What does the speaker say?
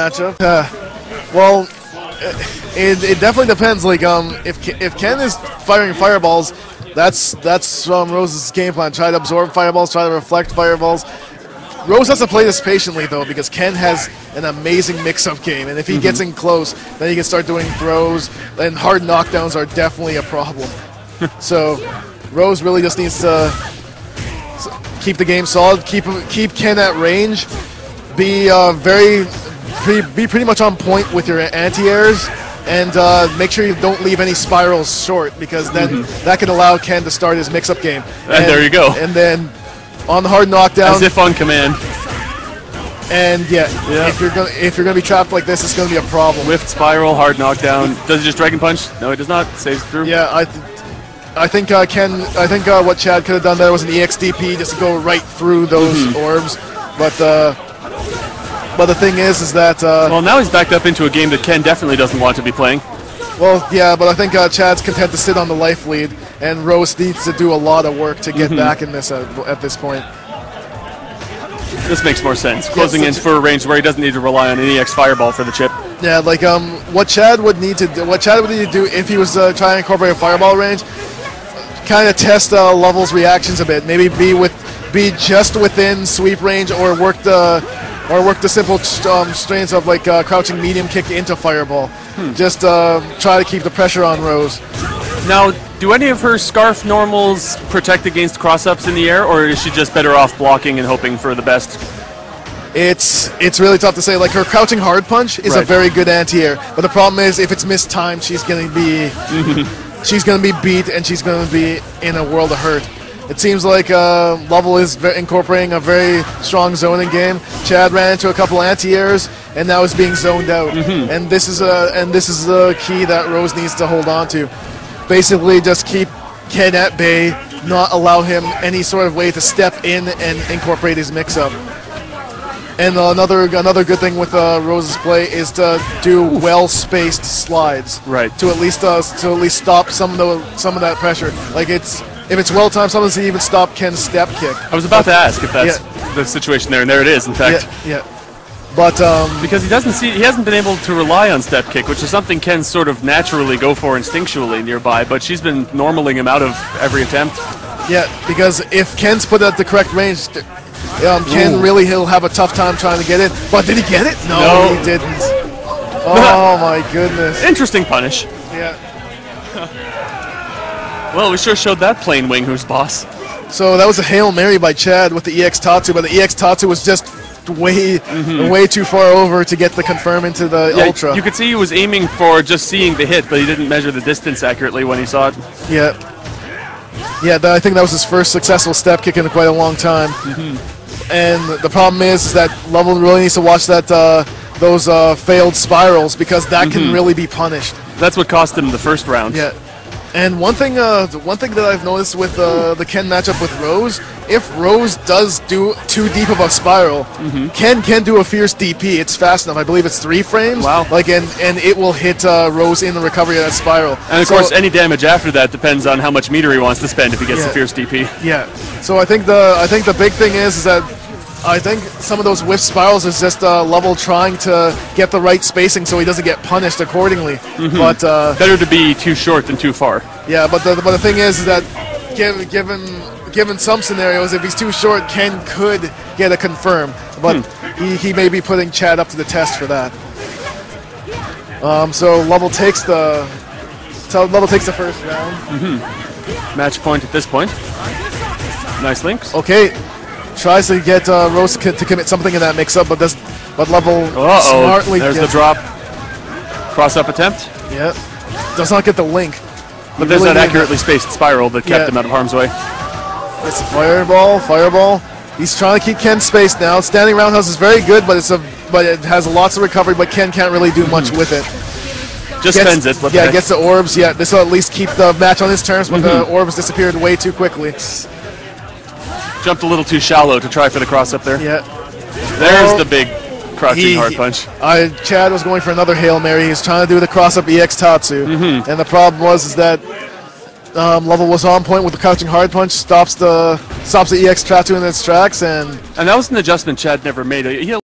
matchup. Well, it definitely depends. Like, if Ken is firing fireballs, that's Rose's game plan. Try to absorb fireballs, try to reflect fireballs. Rose has to play this patiently, though, because Ken has an amazing mix-up game, and if he gets in close, then he can start doing throws, and hard knockdowns are definitely a problem. So, Rose really just needs to keep the game solid, keep Ken at range, be pretty much on point with your anti-airs, and make sure you don't leave any spirals short, because then that can allow Ken to start his mix-up game. And there you go. And then on the hard knockdown, as if on command. And if you're gonna be trapped like this, it's gonna be a problem. Whiffed spiral, hard knockdown. Does it just Dragon Punch? No, it does not. Saves through. Yeah, I think what Chad could have done there was an EXDP just to go right through those orbs, but the thing is that well, now he's backed up into a game that Ken definitely doesn't want to be playing. Well, yeah, but I think Chad's content to sit on the life lead, and Rose needs to do a lot of work to get back in this at this point. This makes more sense. Closing in for a range where he doesn't need to rely on an EX Fireball for the chip. Yeah, like what Chad would need to do if he was trying to incorporate a Fireball range, kind of test Level's reactions a bit. Maybe be just within sweep range, or work the simple strains of like crouching medium kick into Fireball. Just try to keep the pressure on Rose. Now, do any of her Scarf normals protect against cross-ups in the air, or is she just better off blocking and hoping for the best? It's really tough to say. Like, her crouching hard punch is a very good anti-air, but the problem is if it's mistimed, she's gonna be beat, and she's gonna be in a world of hurt. It seems like Level is incorporating a very strong zoning game. Chad ran into a couple anti-airs, and now is being zoned out. And this is the key that Rose needs to hold on to. Basically, just keep Ken at bay, not allow him any sort of way to step in and incorporate his mix-up. And another good thing with Rose's play is to do well-spaced slides, right? To at least stop some of that pressure. Like if it's well timed, sometimes it even stop Ken's step kick. I was about to ask if that's the situation there, and there it is. In fact, But because he hasn't been able to rely on step kick, which is something Ken sort of naturally go for instinctually nearby. But she's been normaling him out of every attempt. Yeah, because if Ken's put at the correct range, Ken he'll have a tough time trying to get it. But did he get it? No, he didn't. Oh my goodness! Interesting punish. Yeah. Well, we sure showed that plane wing who's boss. So that was a Hail Mary by Chad with the EX Tatsu, but the EX Tatsu was just way too far over to get the confirm into the Ultra. You could see he was aiming for just seeing the hit, but he didn't measure the distance accurately when he saw it. Yeah. Yeah, I think that was his first successful step kick in quite a long time. And the problem is that Level really needs to watch that those failed spirals, because that can really be punished. That's what cost him the first round. Yeah. And one thing that I've noticed with the Ken matchup with Rose, if Rose does do too deep of a spiral, Ken can do a fierce DP. It's fast enough. I believe it's 3 frames. Wow. Like and it will hit Rose in the recovery of that spiral. And of course, any damage after that depends on how much meter he wants to spend if he gets the fierce DP. Yeah. So I think the big thing is that I think some of those whiff spirals is just Level trying to get the right spacing so he doesn't get punished accordingly. But better to be too short than too far. Yeah, but the thing is that given some scenarios, if he's too short, Ken could get a confirm. But he may be putting Chad up to the test for that. So Level takes the first round. Match point at this point. Nice links. Okay. Tries to get Rose to commit something in that mix-up, but Level smartly there's the drop. Cross-up attempt. Yeah. Does not get the link. But there's that accurately spaced spiral that kept him out of harm's way. It's a fireball. He's trying to keep Ken spaced now. Standing roundhouse is very good, but it has lots of recovery, but Ken can't really do much with it. Just spends it. Gets the orbs. Yeah, this will at least keep the match on his terms, but the orbs disappeared way too quickly. Jumped a little too shallow to try for the cross-up there. Yeah. There's the big crouching hard punch. Chad was going for another Hail Mary. He's trying to do the cross-up EX Tatsu. And the problem was that Level was on point with the crouching hard punch, stops the EX Tatsu in its tracks, and that was an adjustment Chad never made. He